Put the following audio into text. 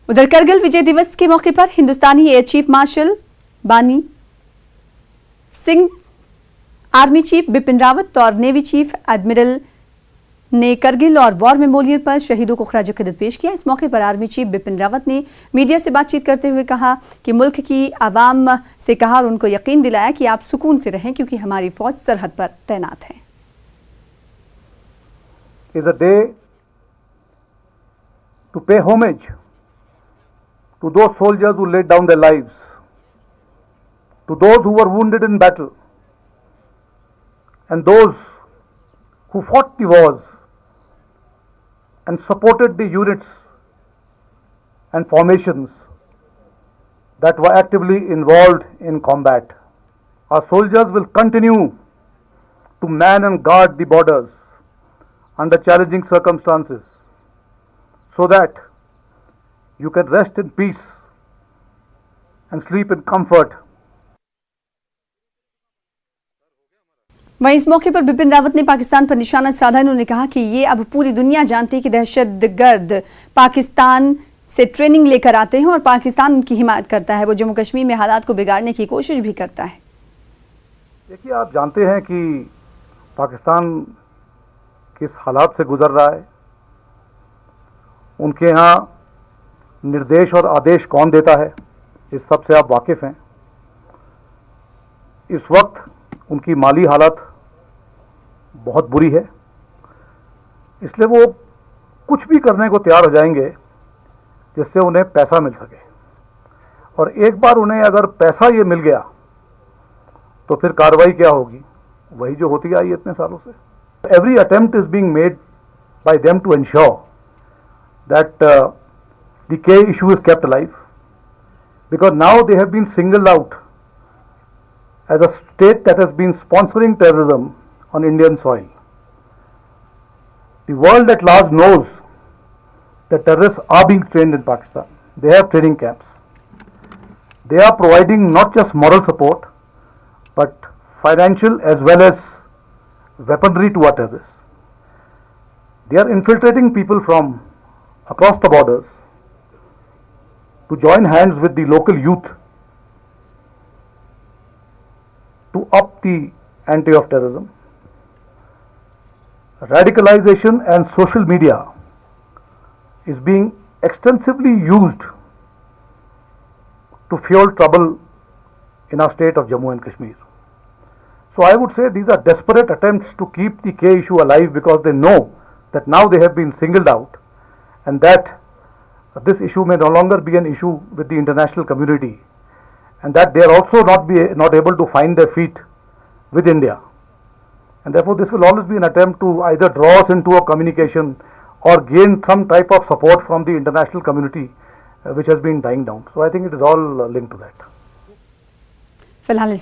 उधर करगिल विजय दिवस के मौके पर हिंदुस्तानी एयर चीफ मार्शल बानी सिंह, आर्मी चीफ बिपिन रावत और नेवी चीफ एडमिरल ने करगिल और वॉर मेमोरियल पर शहीदों को खराज अकीदत पेश किया। इस मौके पर आर्मी चीफ बिपिन रावत ने मीडिया से बातचीत करते हुए कहा कि मुल्क की आवाम से कहा और उनको यकीन दिलाया कि आप सुकून से रहें क्योंकि हमारी फौज सरहद पर तैनात है। Is a day to pay homage to those soldiers who laid down their lives, to those who were wounded in battle, and those who fought the wars and supported the units and formations that were actively involved in combat. Our soldiers will continue to man and guard the borders under challenging circumstances so that you can rest in peace and sleep in comfort. वहीं इस मौके पर बिपिन रावत ने पाकिस्तान पर निशाना साधा। उन्होंने कहा कि ये अब पूरी दुनिया जानती है कि दहशतगर्द पाकिस्तान से ट्रेनिंग लेकर आते हैं और पाकिस्तान उनकी हिमायत करता है। वो जम्मू कश्मीर में हालात को बिगाड़ने की कोशिश भी करता है। देखिए, आप जानते हैं कि पाकिस्तान किस हालात से गुजर रहा है, उनके यहाँ निर्देश और आदेश कौन देता है, इस सब से आप वाकिफ हैं। इस वक्त उनकी माली हालत बहुत बुरी है, इसलिए वो कुछ भी करने को तैयार हो जाएंगे जिससे उन्हें पैसा मिल सके। और एक बार उन्हें अगर पैसा ये मिल गया तो फिर कार्रवाई क्या होगी, वही जो होती आई इतने सालों से। Every attempt is being made by them to ensure that the K issue is kept alive, because now they have been singled out as a state that has been sponsoring terrorism on Indian soil. The world at large knows that terrorists are being trained in Pakistan. They have training camps. They are providing not just moral support but financial as well as weaponry to our terrorists. They are infiltrating people from across the borders to join hands with the local youth to up the ante of terrorism. Radicalization and social media is being extensively used to fuel trouble in our state of Jammu and Kashmir. So I would say these are desperate attempts to keep the K issue alive, because they know that now they have been singled out and that this issue may no longer be an issue with the international community, and that they are also not able to find their feet with India. And therefore this will always be an attempt to either draw us into a communication or gain some type of support from the international community which has been dying down. So I think it is all linked to that.